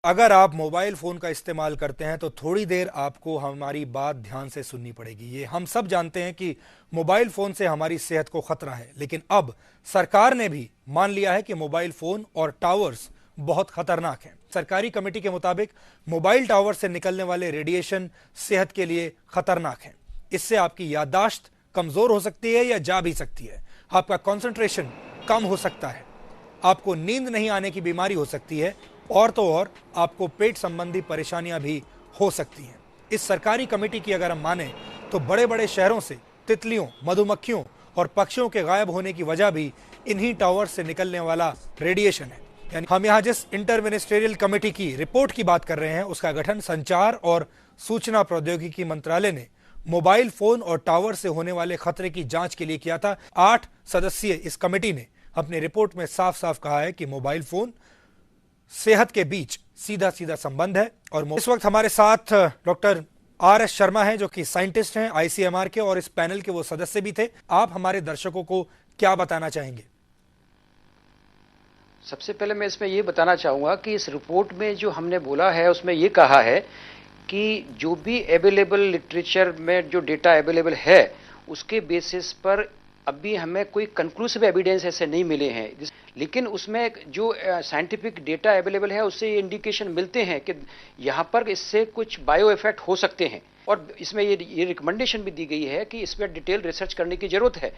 अगर आप mobile phone का इस्तेमाल करते हैं तो थोड़ी देर आपको हमारी बात ध्यान से सुननी पड़ेगी। ये हम सब जानते हैं कि मोबाइल फोन से हमारी सेहत को खतरा है, लेकिन अब सरकार ने भी मान लिया है कि मोबाइल फोन और टावर्स बहुत खतरनाक हैं। सरकारी कमेटी के मुताबिक मोबाइल टावर से निकलने वाले रेडिएशन सेहत के लिए खतरनाक हैं। इससे आपकी याददाश्त कमजोर हो सकती है या जा भी सकती है। आपका कंसंट्रेशन कम हो सकता है, आपको नींद नहीं आने की बीमारी हो सकती है, और तो और आपको पेट संबंधी परेशानियां भी हो सकती हैं। इस सरकारी कमेटी की अगर हम माने तो बड़े बड़े शहरों से तितलियों, मधुमक्खियों और पक्षियों के गायब होने की वजह भी इन्हीं टावर से निकलने वाला रेडिएशन है। यानी हम यहाँ जिस इंटर मिनिस्ट्रियल कमेटी की रिपोर्ट की बात कर रहे हैं, उसका गठन संचार और सूचना प्रौद्योगिकी मंत्रालय ने मोबाइल फोन और टावर से होने वाले खतरे की जांच के लिए किया था। 8 सदस्यीय इस कमेटी ने अपनी रिपोर्ट में साफ साफ कहा है कि मोबाइल फोन सेहत के बीच सीधा सीधा संबंध है। और इस वक्त हमारे साथ डॉक्टर RS शर्मा हैं, जो कि साइंटिस्ट हैं ICMR के, और इस पैनल के वो सदस्य भी थे। आप हमारे दर्शकों को क्या बताना चाहेंगे? सबसे पहले मैं इसमें ये बताना चाहूँगा कि इस रिपोर्ट में जो हमने बोला है उसमें ये कहा है कि जो भी अवेलेबल लिटरेचर में जो डेटा अवेलेबल है उसके बेसिस पर अभी हमें कोई कंक्लूसिव एविडेंस ऐसे नहीं मिले हैं, लेकिन उसमें जो साइंटिफिक डेटा अवेलेबल है उससे ये इंडिकेशन मिलते हैं कि यहाँ पर इससे कुछ बायो इफेक्ट हो सकते हैं। और इसमें ये रिकमेंडेशन भी दी गई है कि इस पर डिटेल रिसर्च करने की जरूरत है,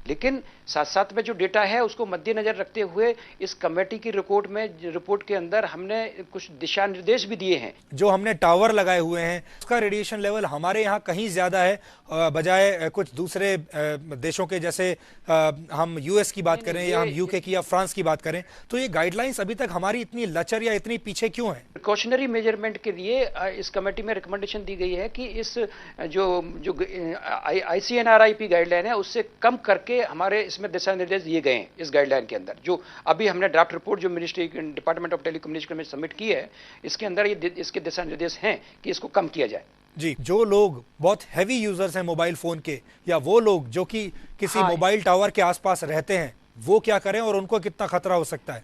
लेकिन साथ साथ में जो डेटा है उसको मद्देनजर रखते हुए इस कमेटी की रिपोर्ट के अंदर हमने कुछ दिशा निर्देश भी दिए हैं। जो हमने टावर लगाए हुए हैं उसका रेडिएशन लेवल हमारे यहाँ कहीं ज्यादा है बजाय कुछ दूसरे देशों के, जैसे हम US की बात करें या हम UK की या फ्रांस की बात करें, तो ये गाइडलाइंस अभी तक हमारी इतनी लचर या इतनी पीछे क्यों है? प्रिकॉशनरी मेजरमेंट के लिए इस कमेटी में रिकमेंडेशन दी गई है कि इस जो ICNRIP गाइडलाइन है उससे कम करके हमारे इसमें दिशा निर्देश दिए गए हैं। इस गाइडलाइन के अंदर जो अभी हमने ड्राफ्ट रिपोर्ट जो मिनिस्ट्री डिपार्टमेंट ऑफ टेलीकम्युनिकेशन में सबमिट की है, इसके अंदर इसके दिशा निर्देश हैं कि इसको कम किया जाए। जी, जो लोग बहुत हैवी यूजर्स हैं मोबाइल फोन के, या वो लोग जो कि किसी मोबाइल टावर के आसपास रहते हैं, वो क्या करें और उनको कितना खतरा हो सकता है?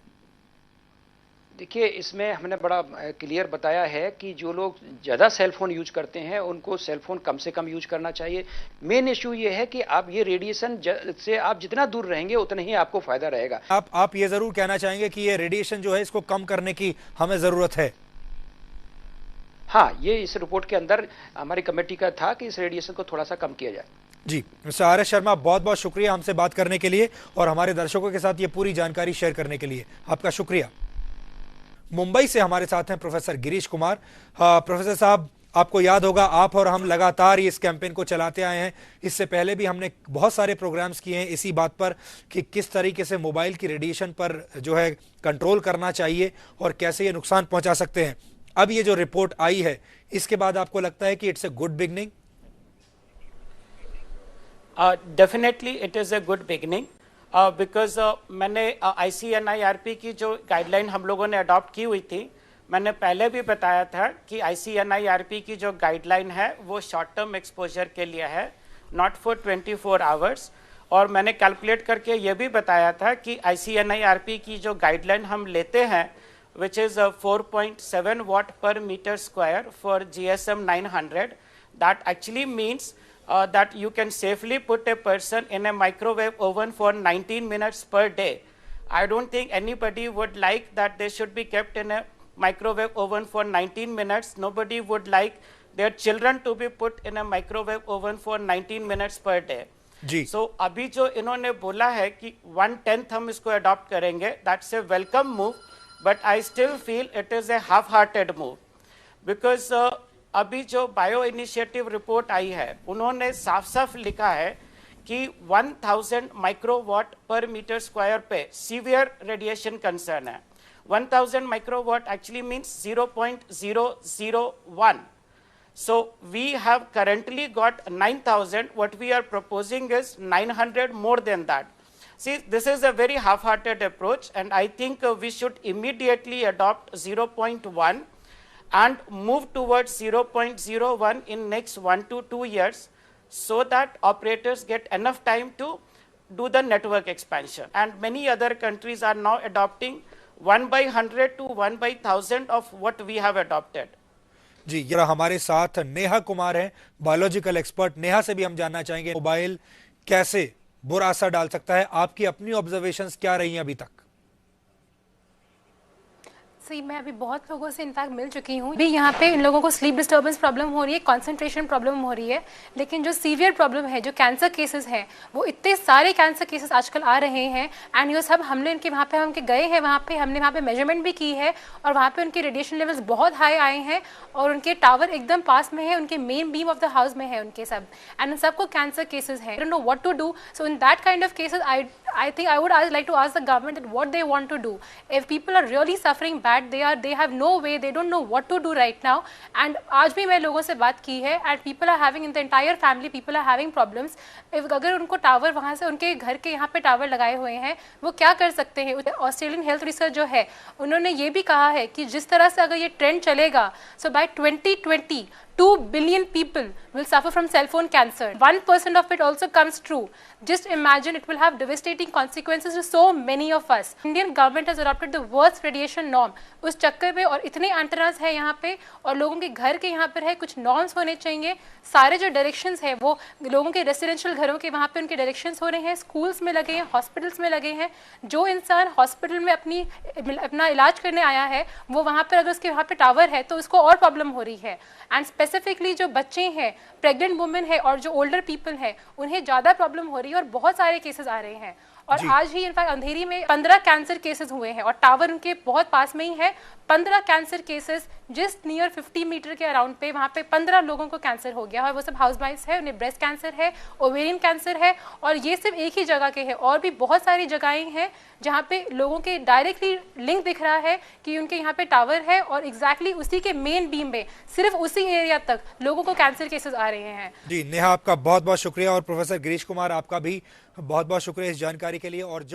देखिए, इसमें हमने बड़ा क्लियर बताया है कि जो लोग ज़्यादा सेलफोन यूज करते हैं उनको सेलफोन कम से कम यूज करना चाहिए। मेन इशू ये है कि आप ये रेडिएशन से आप जितना दूर रहेंगे उतना ही आपको फायदा रहेगा। आप ये जरूर कहना चाहेंगे कि ये रेडिएशन जो है इसको कम करने की हमें जरूरत है? हाँ, ये इस रिपोर्ट के अंदर हमारी कमेटी का था कि इस रेडिएशन को थोड़ा सा कम किया जाए। जी, मिस्टर RS शर्मा, बहुत बहुत शुक्रिया हमसे बात करने के लिए और हमारे दर्शकों के साथ ये पूरी जानकारी शेयर करने के लिए आपका शुक्रिया। मुंबई से हमारे साथ हैं प्रोफेसर गिरीश कुमार। प्रोफेसर साहब, आपको याद होगा आप और हम लगातार इस कैंपेन को चलाते आए हैं। इससे पहले भी हमने बहुत सारे प्रोग्राम्स किए हैं इसी बात पर कि किस तरीके से मोबाइल की रेडिएशन पर जो है कंट्रोल करना चाहिए और कैसे ये नुकसान पहुंचा सकते हैं। अब ये जो रिपोर्ट आई है, इसके बाद आपको लगता है कि it's a good beginning? Definitely it is a good beginning, because मैंने ICNIRP की जो गाइडलाइन हम लोगों ने अडॉप्ट की हुई थी, मैंने पहले भी बताया था कि ICNIRP की जो गाइडलाइन है वो शॉर्ट टर्म एक्सपोजर के लिए है, नॉट फॉर 24 आवर्स। और मैंने कैलकुलेट करके ये भी बताया था कि ICNIRP की जो गाइडलाइन हम लेते हैं which is 4.7 watt per meter square for GSM 900, that actually means that you can safely put a person in a microwave oven for 19 minutes per day. I don't think anybody would like that they should be kept in a microwave oven for 19 minutes. Nobody would like their children to be put in a microwave oven for 19 minutes per day. Ji, so अभी जो इन्होंने बोला है कि 1/10 हम इसको adopt करेंगे, that's a welcome move, but I still feel it is a half-hearted move, because अभी जो बायो इनिशिएटिव रिपोर्ट आई है उन्होंने साफ साफ लिखा है कि 1000 माइक्रोवाट पर मीटर स्क्वायर पे सीवियर रेडिएशन कंसर्न है। 1000 microwatt actually means 0.001. So we have currently got 9000. What we are proposing is 900 more than that. See, this is a very half-hearted approach, and I think we should immediately adopt 0.1 and move towards 0.01 in next 1 to 2 years, so that operators get enough time to do the network expansion. And many other countries are now adopting 1/100 to 1/1000 of what we have adopted. जी, ये हमारे साथ नेहा कुमार हैं, biological expert. Neha से भी हम जानना चाहेंगे mobile कैसे बुरा असर डाल सकता है, आपकी अपनी ऑब्जर्वेशंस क्या रही हैं अभी तक? सही, मैं अभी बहुत लोगों से इनफैक्ट मिल चुकी हूँ। अभी यहाँ पे इन लोगों को स्लीप डिस्टर्बेंस प्रॉब्लम हो रही है, कंसंट्रेशन प्रॉब्लम हो रही है, लेकिन जो सीवियर प्रॉब्लम है, जो कैंसर केसेस हैं, वो इतने सारे कैंसर केसेस आजकल आ रहे हैं। एंड ये सब हमने इनके वहाँ पे हम गए हैं, वहाँ पे हमने वहाँ पे मेजरमेंट भी की है और वहाँ पे उनके रेडिएशन लेवल्स बहुत हाई आए हैं और उनके टावर एकदम पास में है, उनके main beam of the house में है उनके सब, एंड उन सबको कैंसर केसेस हैं। I don't know what to do. So in that kind of cases I think I would like to ask the government that what they want to do. If people are really suffering bad, they have no way, they don't know what to do right now. And आज भी मैं लोगों से बात की है and people are having in the entire family people are having problems. If अगर उनको टावर वहाँ से उनके घर के यहाँ पे टावर लगाए हुए हैं, वो क्या कर सकते हैं? ऑस्ट्रेलियन हेल्थ रिसर्च जो है उन्होंने ये भी कहा है कि जिस तरह से अगर ये ट्रेंड चलेगा, so by 2020 2 billion people will suffer from cell phone cancer. 1% of it also comes true. Just imagine, it will have devastating consequences to so many of us. Indian government has adopted the worst radiation norm. उस चक्कर पे और इतने antennas है यहाँ पे और लोगों के घर के यहाँ पर है, कुछ नॉर्म्स होने चाहिए। सारे जो डायरेक्शंस है वो लोगों के रेसिडेंशियल घरों के वहाँ पे उनके डायरेक्शंस हो रहे हैं, स्कूल्स में लगे हैं, हॉस्पिटल्स में लगे हैं। जो इंसान हॉस्पिटल में अपना इलाज करने आया है, वो वहाँ पर अगर उसके वहाँ पे टावर है तो उसको और प्रॉब्लम हो रही है। एंड स्पेसिफिकली जो बच्चे हैं, प्रेग्नेंट वुमेन है और जो ओल्डर पीपल है, उन्हें ज़्यादा प्रॉब्लम हो रही है और बहुत सारे केसेस आ रहे हैं। और आज ही इनफैक्ट अंधेरी में 15 कैंसर केसेस हुए हैं और टावर उनके बहुत पास में ही है। 15 cancer cases just near 50 metre के अराउंड पे, वहाँ पे 15 लोगों को कैंसर हो गया है। वो सब हाउस वाइफ्स है, उन्हें ब्रेस्ट कैंसर है, ओवेरियन कैंसर है, और ये सिर्फ एक ही जगह के हैं। और भी बहुत सारी जगहें हैं जहाँ पे लोगों के डायरेक्टली लिंक दिख रहा है कि उनके यहाँ पे टावर है और एग्जैक्टली उसी के मेन बीम में सिर्फ उसी एरिया तक लोगों को कैंसर केसेस आ रहे हैं। जी नेहा, आपका बहुत बहुत शुक्रिया और प्रोफेसर गिरीश कुमार आपका भी बहुत बहुत शुक्रिया इस जानकारी के लिए। और जो